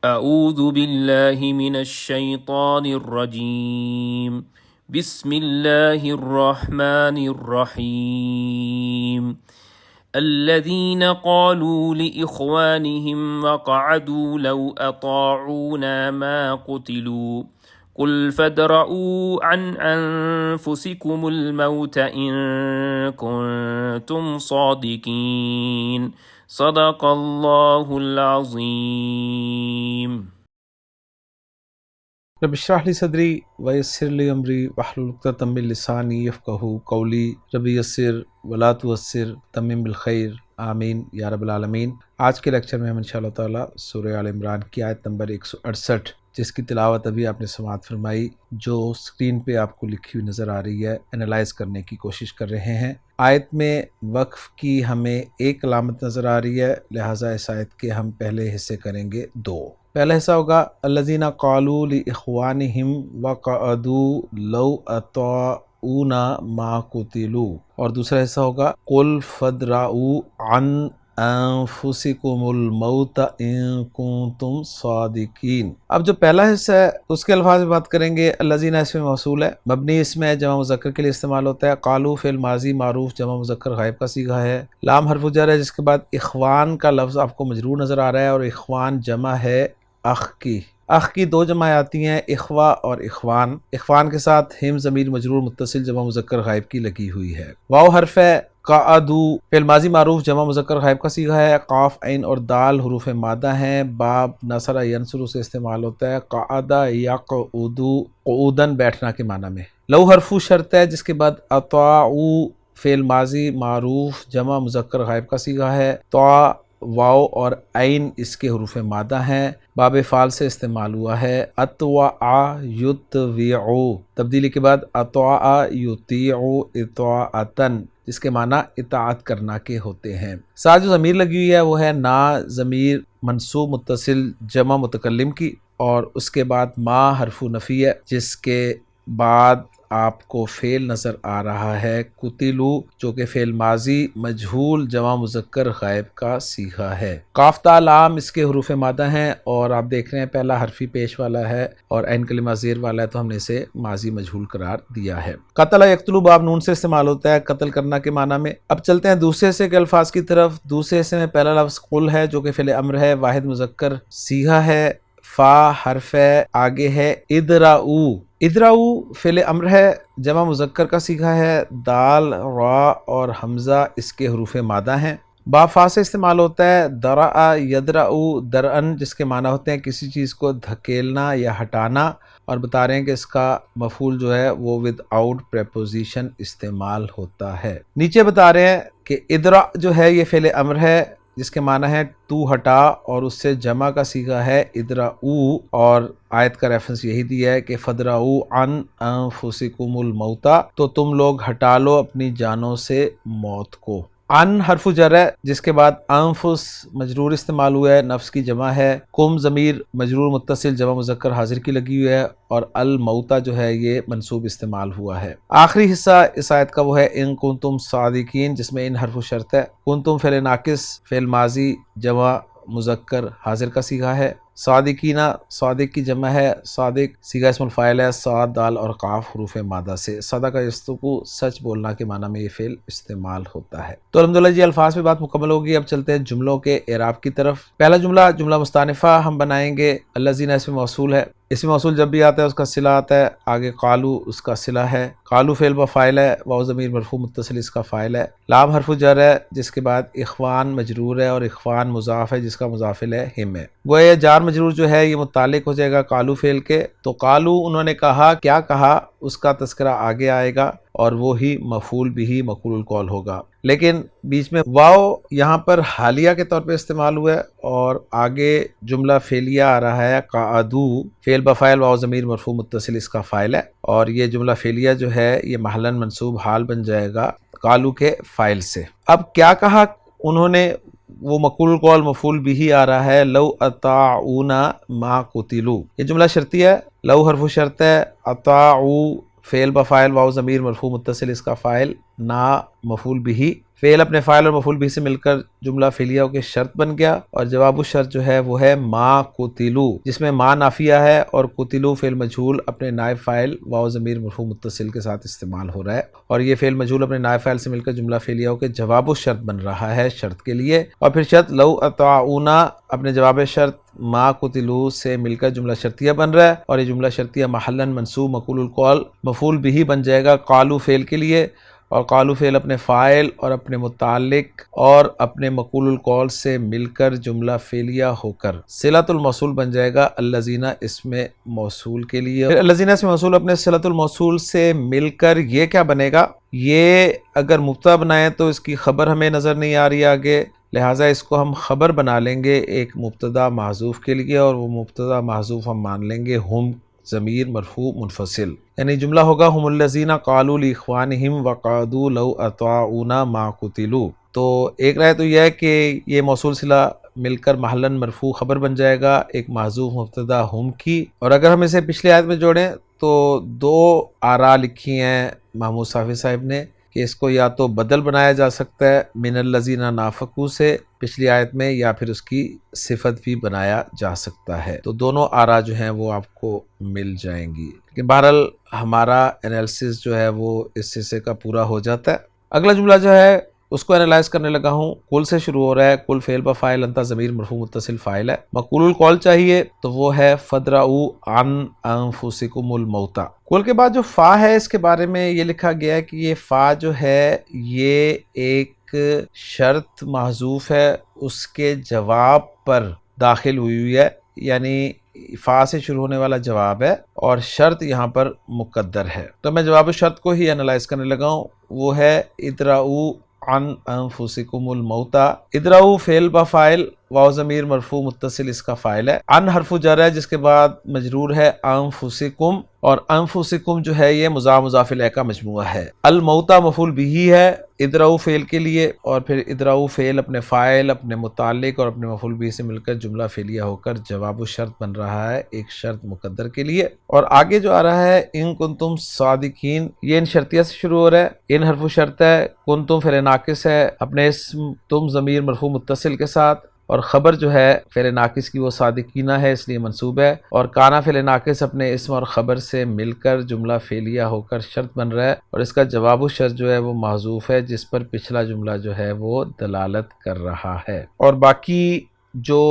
اعوذ باللہ من الشیطان الرجیم بسم اللہ الرحمن الرحیم الذين قالوا لإخوانهم وقعدوا لو أطاعونا ما قتلوا قل فادرءوا عن أنفسكم الموت إن كنتم صادقين صدق اللہ العظیم۔ رب اشرح لی صدری ویسر لی امری واحلل عقدۃ من لسانی یفقہوا قولی رب یسر ولا تعسر تمم بالخیر آمین یا رب العالمین۔ آج کے لیکچر میں ہم انشاءاللہ تعالی سورہ آل عمران کی آیت نمبر 168 جس کی تلاوت ابھی آپ نے سماعت فرمائی، جو سکرین پہ آپ کو لکھی ہوئی نظر آ رہی ہے، انالائز کرنے کی کوشش کر رہے ہیں۔ آیت میں وقف کی ہمیں ایک علامت نظر آ رہی ہے، لہٰذا اس آیت کے ہم پہلے حصے کریں گے دو۔ پہلا حصہ ہوگا الذین قالوا لاخوانہم وقعدوا لو اطاعونا ما قتلوا، اور دوسرا حصہ ہوگا قل فادرءوا عن انفسکم الموت ان کنتم صادقین۔ اب جو پہلا حصہ ہے اس کے الفاظ میں بات کریں گے۔ الذین اسم موصول ہے، مبنی اسم ہے، جمع مذکر کے لیے استعمال ہوتا ہے۔ قالو فعل ماضی معروف جمع مذکر غائب کا صیغہ ہے۔ لام حرف جر ہے جس کے بعد اخوان کا لفظ آپ کو مجرور نظر آ رہا ہے، اور اخوان جمع ہے اخ کی۔ اخ کی دو جمع آتی ہیں، اخوا اور اخوان۔ اخوان کے ساتھ ہم ضمیر مجرور متصل جمع مذکر غائب کی لگی ہوئی ہے۔ واو حرف ہے، قعدو فعل ماضی معروف جمع مذکر غائب کا صیغہ ہے۔ قاف عین اور دال حروف مادہ ہیں، باب نصر ینصر سے استعمال ہوتا ہے۔ قعد یقعد قعودن بیٹھنا کے معنی میں۔ لو حرف شرط ہے جس کے بعد اطاعو فعل ماضی معروف جمع مذکر غائب کا صیغہ ہے۔ طاع واو اور عین اس کے حروف مادہ ہیں، باب فعل سے استعمال ہوا ہے۔ اطوع یطوع تبدیلی کے بعد اطاع یطیع اطاعتن جس کے معنی اطاعت کرنا کے ہوتے ہیں۔ ساتھ جو ضمیر لگی ہوئی ہے وہ ہے نا ضمیر منصوب متصل جمع متکلم کی، اور اس کے بعد ما حرف نفی ہے جس کے بعد آپ کو فعل نظر آ رہا ہے قتلو جو کہ فعل ماضی مجہول جمع مذکر غائب کا صیغہ ہے۔ قاف تا لام اس کے حروف مادہ ہیں، اور آپ دیکھ رہے ہیں پہلا حرفی پیش والا ہے اور عین کلمہ زیر والا ہے، تو ہم نے اسے ماضی مجہول قرار دیا ہے۔ قتل یقتلو باب نون سے استعمال ہوتا ہے قتل کرنا کے معنی میں۔ اب چلتے ہیں دوسرے حصے کے الفاظ کی طرف۔ دوسرے حصے میں پہلا لفظ قل ہے جو کہ فعل امر ہے، واحد مذکر صیغہ ہے، فا حرف ہے، آگے ہے ادراؤ۔ ادراؤ فعل امر ہے، جمع مذکر کا صیغہ ہے، دال را اور حمزہ اس کے حروف مادہ ہیں۔ با فا سے استعمال ہوتا ہے درع یدرعو درعن جس کے معنی ہوتے ہیں کسی چیز کو دھکیلنا یا ہٹانا، اور بتا رہے ہیں کہ اس کا مفعول جو ہے وہ ود آؤٹ پریپوزیشن استعمال ہوتا ہے۔ نیچے بتا رہے ہیں کہ ادرع جو ہے یہ فعل امر ہے جس کے معنی ہے تو ہٹا، اور اس سے جمع کا صیغہ ہے ادرعو، اور آیت کا ریفرنس یہی دیا ہے کہ فدرعو عن انفسکم الموت، تو تم لوگ ہٹا لو اپنی جانوں سے موت کو۔ ان حرف جر ہے جس کے بعد انفس مجرور استعمال ہوا ہے، نفس کی جمع ہے۔ کم ضمیر مجرور متصل جمع مذکر حاضر کی لگی ہوئی ہے، اور الموتا جو ہے یہ منصوب استعمال ہوا ہے۔ آخری حصہ اس آیت کا وہ ہے ان کنتم صادقین جس میں ان حرف شرط ہے۔ کنتم فعل ناقص فعل ماضی جمع مذکر حاضر کا صیغہ ہے۔ صادقینہ صادق کی جمع ہے، صادق صیغہ اسم الفاعل ہے، صاد دال اور قاف حروف مادہ سے۔ صدق یصدق سچ بولنا کے معنی میں یہ فعل استعمال ہوتا ہے۔ تو الحمدللہ جی الفاظ پہ بات مکمل ہوگی۔ اب چلتے ہیں جملوں کے اعراب کی طرف۔ پہلا جملہ جملہ مستانفہ ہم بنائیں گے۔ الذین اسم موصول ہے، اسم موصول جب بھی آتا ہے اس کا صلہ آتا ہے، آگے قالو اس کا صلہ ہے، قالو فعل و فاعل ہے، واو ضمیر مرفوع متصل اس کا فاعل ہے، لام حرف جر ہے جس کے بعد اخوان مجرور ہے، اور اخوان مضاف ہے جس کا مضاف ہے ہم ہے۔ گویا یہ جار مجرور جو ہے یہ متعلق ہو جائے گا قالو فعل کے، تو قالو انہوں نے کہا، کیا کہا، اس کا تذکرہ آگے آئے گا، اور وہی مفعول بھی مقول القول ہوگا۔ لیکن بیچ میں واو یہاں پر حالیہ کے طور پہ استعمال ہوا ہے، اور آگے جملہ فعلیہ آ رہا ہے قعدو فعل بفاعل واو ضمیر مرفوع متصل اس کا فاعل ہے، اور یہ جملہ فعلیہ جو ہے یہ محلاً منصوب حال بن جائے گا قالو کے فاعل سے۔ اب کیا کہا انہوں نے، وہ مقول القول مفعول بھی آ رہا ہے لو اطاعونا ما قتلوا، یہ جملہ شرطی ہے، لو حرف شرط ہے، اطاعو فعل بفاعل واو ضمیر مرفوع متصل اس کا فاعل، نا مفعول بھی، فعل اپنے فاعل اور مفعول بھی سے مل کر جملہ فعلیہ کے شرط بن گیا، اور جواب الشرط جو ہے وہ ہے ما قتلو، جس میں ما نافیہ ہے اور قتلو فعل مجہول اپنے نائب فاعل واو ضمیر مرفوع متصل کے ساتھ استعمال ہو رہا ہے، اور یہ فعل مجہول اپنے نائب فاعل سے مل کر جملہ فعلیہ کے جواب الشرط بن رہا ہے شرط کے لیے، اور پھر شرط لو اطاعونا اپنے جواب شرط ما قتلو سے مل کر جملہ شرطیہ بن رہا ہے، اور یہ جملہ شرطیہ محلاً منصوب مقول القول مفعول بھی بن جائے گا قالو فعل کے لیے، اور قالو فعل اپنے فاعل اور اپنے متعلق اور اپنے مقول القول سے مل کر جملہ فعلیہ ہو کر صلۃ الموصول بن جائے گا الذین اسم موصول کے لیے۔ پھر الذین اسم موصول اپنے صلۃ الموصول سے مل کر یہ کیا بنے گا، یہ اگر مبتدا بنائیں تو اس کی خبر ہمیں نظر نہیں آ رہی آگے، لہٰذا اس کو ہم خبر بنا لیں گے ایک مبتدا محذوف کے لیے، اور وہ مبتدا محذوف ہم مان لیں گے ہم ضمیر مرفوع منفصل، یعنی جملہ ہوگا ہم الذین قالوا لاخوانہم وقعدوا لو اطاعونا ما قتلوا۔ تو ایک رائے تو یہ ہے کہ یہ موصول صلہ مل کر محلاً مرفوع خبر بن جائے گا ایک محذوف مبتدا ہم کی، اور اگر ہم اسے پچھلی آیت میں جوڑیں تو دو آراء لکھی ہیں محمود صافی صاحب نے کہ اس کو یا تو بدل بنایا جا سکتا ہے من الذین نافقوا سے پچھلی آیت میں، یا پھر اس کی صفت بھی بنایا جا سکتا ہے، تو دونوں آراء جو ہیں وہ آپ کو مل جائیں گی، لیکن بہرحال ہمارا انالیسس جو ہے وہ اس حصے کا پورا ہو جاتا ہے۔ اگلا جملہ جو ہے اس کو انالائز کرنے لگا ہوں، کل سے شروع ہو رہا ہے، کل فعل بفاعل انت ضمیر مرفوع متصل فاعل ہے، مقول القول چاہیے تو وہ ہے فدرؤوا عن انفسکم الموت۔ کل کے بعد جو فا ہے اس کے بارے میں یہ لکھا گیا ہے کہ یہ فا جو ہے یہ ایک شرط محذوف ہے، اس کے جواب پر داخل ہوئی ہے، یعنی فا سے شروع ہونے والا جواب ہے اور شرط یہاں پر مقدر ہے، تو میں جواب شرط کو ہی انالائز کرنے لگا ہوں، وہ ہے ادرؤوا عن انفسکم الموت۔ ادرؤوا فعل بفاعل واو ضمیر مرفوع متصل اس کا فاعل ہے، ان حرف جر ہے جس کے بعد مجرور ہے انفسکم، اور انفسکم جو ہے یہ مضاف مضاف الیہ کا مجموعہ ہے، الموت مفعول بھی ہے ادرؤوا فعل کے لیے، اور پھر ادرؤوا فعل اپنے فاعل اپنے متعلق اور اپنے مفعول بھی سے مل کر جملہ فعلیہ ہو کر جواب الشرط بن رہا ہے ایک شرط مقدر کے لیے، اور آگے جو آ رہا ہے ان کنتم صادقین یہ ان شرطیہ سے شروع ہو رہا ہے، ان حرف شرط ہے، کنتم فعل ناقص ہے اپنے اسم تم ضمیر مرفوع متصل کے ساتھ، اور خبر جو ہے فعل ناقص کی وہ صادقینہ ہے اس لیے منصوب ہے، اور کانا فعل ناقص اپنے اسم اور خبر سے مل کر جملہ فعلیہ ہو کر شرط بن رہا ہے، اور اس کا جواب الشرط جو ہے وہ محذوف ہے جس پر پچھلا جملہ جو ہے وہ دلالت کر رہا ہے، اور باقی جو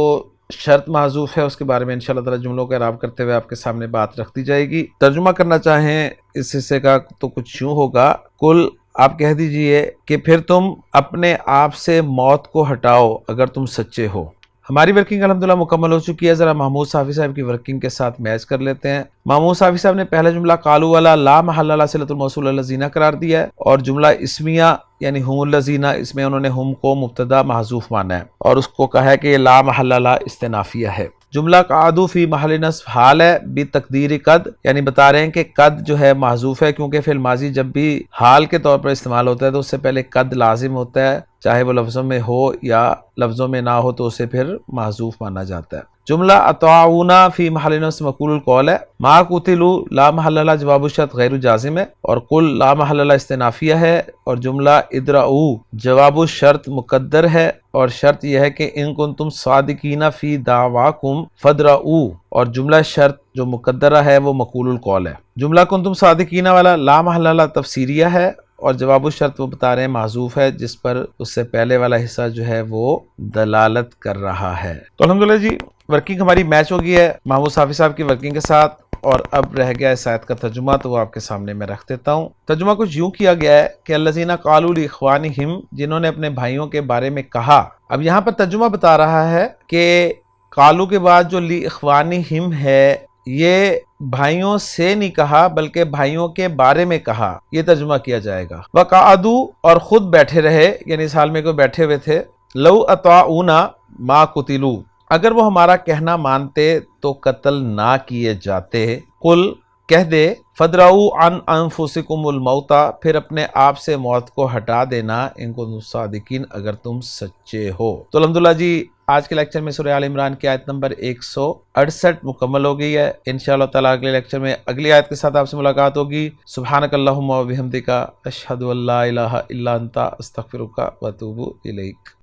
شرط محذوف ہے اس کے بارے میں انشاءاللہ تعالی جملوں کا اعراب کرتے ہوئے آپ کے سامنے بات رکھ دی جائے گی۔ ترجمہ کرنا چاہیں اس حصے کا تو کچھ یوں ہوگا، کل آپ کہہ دیجئے کہ پھر تم اپنے آپ سے موت کو ہٹاؤ اگر تم سچے ہو۔ ہماری ورکنگ الحمدللہ مکمل ہو چکی ہے، ذرا محمود صافی صاحب کی ورکنگ کے ساتھ میچ کر لیتے ہیں۔ محمود صافی صاحب نے پہلا جملہ قالوا والا لا محل لہ صلۃ الموصول الذین قرار دیا ہے، اور جملہ اسمیہ یعنی ہم الذین اس میں انہوں نے ہم کو مبتدا محذوف مانا ہے، اور اس کو کہا ہے کہ یہ لا محل لہ استنافیہ ہے۔ جملہ قعدوا فی محل نصب حال ہے بتقدیر قد، یعنی بتا رہے ہیں کہ قد جو ہے محذوف ہے کیونکہ فعل ماضی جب بھی حال کے طور پر استعمال ہوتا ہے تو اس سے پہلے قد لازم ہوتا ہے، چاہے وہ لفظوں میں ہو یا لفظوں میں نہ ہو تو اسے پھر محذوف مانا جاتا ہے۔ جملہ اطاعونا فی محل نصب مقول القول ہے، ما قتلوا لا محل لہ جواب الشرط غیر جازم ہے، اور قل لا محل لہ استنافیہ ہے، اور جملہ ادرؤوا جواب الشرط مقدر ہے، اور شرط یہ ہے کہ ان کنتم صادقین فی دعواکم فدرؤوا، اور جملہ شرط جو مقدرہ ہے وہ مقول القول ہے۔ جملہ کنتم صادقین والا لا محل لہ تفسیریہ ہے، اور جواب الشرط وہ بتا رہے ہیں محذوف ہے جس پر اس سے پہلے والا حصہ جو ہے وہ دلالت کر رہا ہے۔ تو الحمدللہ جی ورکنگ ہماری میچ ہو گئی ہے محمود صافی صاحب کی ورکنگ کے ساتھ، اور اب رہ گیا اس آیت کا ترجمہ، تو وہ آپ کے سامنے میں رکھ دیتا ہوں۔ ترجمہ کچھ یوں کیا گیا ہے کہ الذین قالوا لاخوانہم، جنہوں نے اپنے بھائیوں کے بارے میں کہا۔ اب یہاں پر ترجمہ بتا رہا ہے کہ قالوا کے بعد جو لاخوانہم ہے یہ بھائیوں سے نہیں کہا بلکہ بھائیوں کے بارے میں کہا، یہ ترجمہ کیا جائے گا۔ وقعدوا، اور خود بیٹھے رہے، یعنی اس حال میں کوئی بیٹھے ہوئے تھے، لو اطاعونا ما قتلوا، اگر وہ ہمارا کہنا مانتے تو قتل نہ کیے جاتے۔ قل، کہہ دے، فدرؤوا عن انفسکم الموت، پھر اپنے آپ سے موت کو ہٹا دینا، ان کو صادقین اگر تم سچے ہو۔ تو الحمدللہ جی آج کے لیکچر میں سورہ آل عمران کی آیت نمبر 168 مکمل ہو گئی ہے۔ انشاءاللہ تعالیٰ اگلے لیکچر میں اگلی آیت کے ساتھ آپ سے ملاقات ہوگی۔ سبحانک اللہم و بحمدک، اشہد ان لا الہ الا انت، استغفرک و اتوب الیک۔